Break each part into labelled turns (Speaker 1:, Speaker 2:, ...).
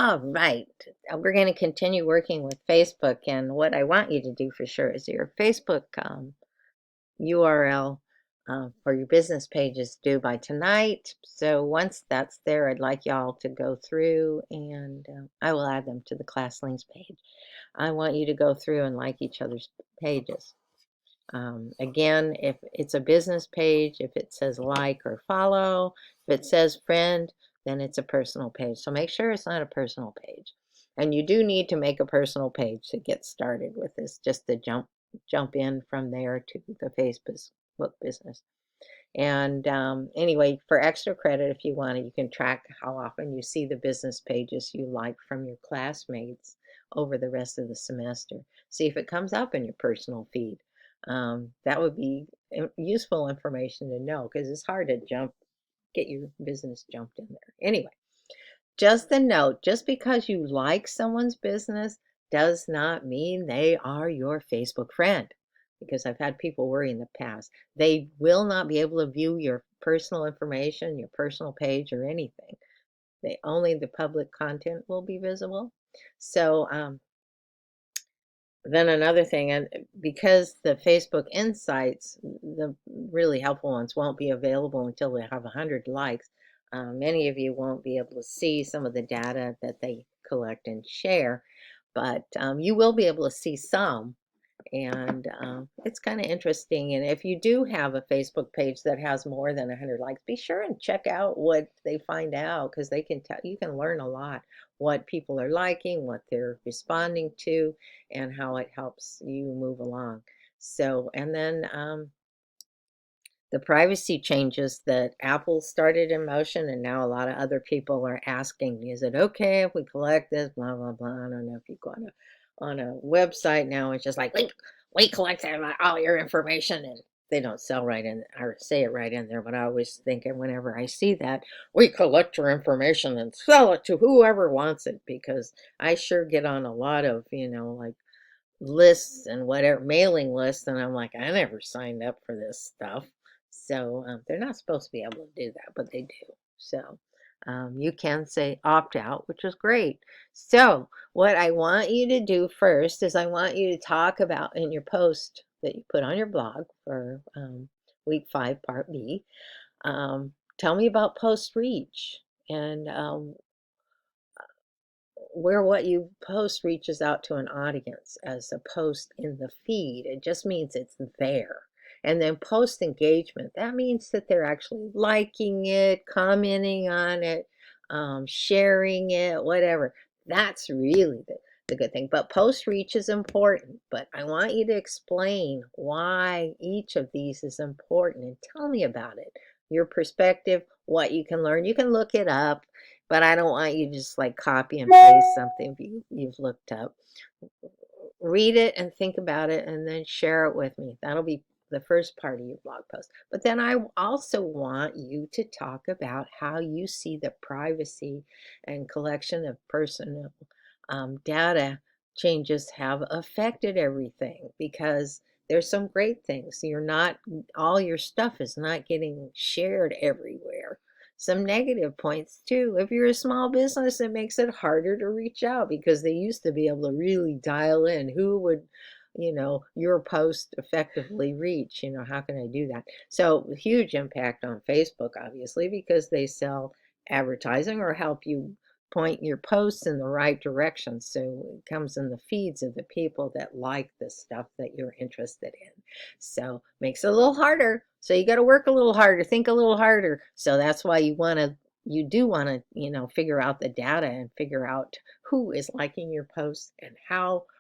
Speaker 1: All right. We're going to continue working with Facebook. And what I want you to do for sure is your Facebook URL for your business page is due by tonight. So once that's there, I'd like y'all to go through and I will add them to the class links page. I want you to go through and like each other's pages. Again, if it's a business page, if it says like or follow, if it says friend, then it's a personal page. So make sure it's not a personal page. And you do need to make a personal page to get started with this, just to jump in from there to the Facebook business. And anyway, for extra credit, if you want to, you can track how often you see the business pages you like from your classmates over the rest of the semester. See if it comes up in your personal feed. That would be useful information to know because it's hard to get your business jumped in there. Anyway, just a note, just because you like someone's business does not mean they are your Facebook friend. Because I've had people worry in the past. They will not be able to view your personal information, your personal page, or anything. Only the public content will be visible. So then another thing, and because the Facebook Insights, the really helpful ones, won't be available until they have 100 likes, many of you won't be able to see some of the data that they collect and share, but you will be able to see some, and it's kind of interesting. And if you do have a Facebook page that has more than 100 likes, be sure and check out what they find out, because they can tell you can learn a lot what people are liking, what they're responding to, and how it helps you move along. So, and then the privacy changes that Apple started in motion, and now a lot of other people are asking, is it okay if we collect this, blah blah blah. I don't know if you go on a website now, it's just like we collect all your information, and they don't sell right in or say it right in there, but I always think, and whenever I see that, we collect your information and sell it to whoever wants it, because I sure get on a lot of, like lists and whatever, mailing lists, and I'm like, I never signed up for this stuff. So they're not supposed to be able to do that, but they do. So you can say opt out, which is great. So what I want you to do first is I want you to talk about in your post that you put on your blog for week 5 part B. Tell me about post reach, and where what you post reaches out to an audience as a post in the feed. It just means it's there. And then post engagement, that means that they're actually liking it, commenting on it, sharing it, whatever. That's really the good thing. But post reach is important. But I want you to explain why each of these is important and tell me about it. Your perspective, what you can learn. You can look it up, but I don't want you to just like copy and paste something you've looked up. Read it and think about it and then share it with me. That'll be the first part of your blog post. But then I also want you to talk about how you see the privacy and collection of personal data changes have affected everything, because there's some great things. All your stuff is not getting shared everywhere. Some negative points too. If you're a small business, it makes it harder to reach out, because they used to be able to really dial in who would, your post effectively reach. How can I do that? So huge impact on Facebook, obviously, because they sell advertising or help you point your posts in the right direction, so it comes in the feeds of the people that like the stuff that you're interested in. So makes it a little harder. So you got to work a little harder, think a little harder. So that's why you do want to, figure out the data and figure out who is liking your posts and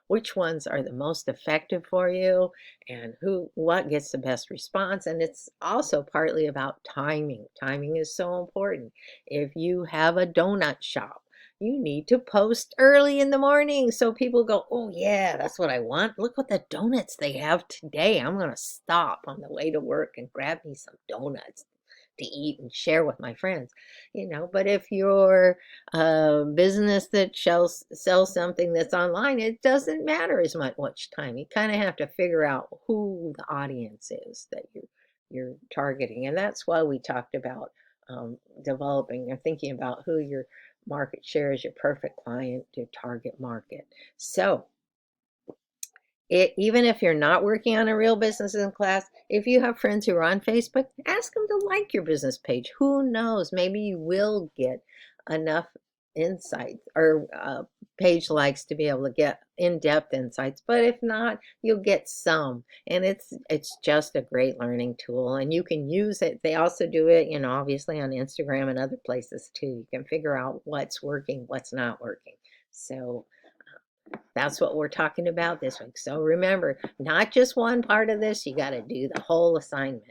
Speaker 1: which ones are the most effective for you, and what gets the best response. And it's also partly about timing. Timing is so important. If you have a donut shop, you need to post early in the morning so people go, oh yeah, that's what I want. Look what the donuts they have today. I'm going to stop on the way to work and grab me some donuts to eat and share with my friends. But if you're a business that sells something that's online, it doesn't matter as much time. You kind of have to figure out who the audience is that you're targeting. And that's why we talked about developing or thinking about who your market share is your perfect client, your target market. So even if you're not working on a real business in class, if you have friends who are on Facebook, ask them to like your business page. Who knows? Maybe you will get enough insights or page likes to be able to get in-depth insights. But if not, you'll get some. And it's just a great learning tool, and you can use it. They also do it, obviously on Instagram and other places too. You can figure out what's working, what's not working. So that's what we're talking about this week. So remember, not just one part of this, you got to do the whole assignment.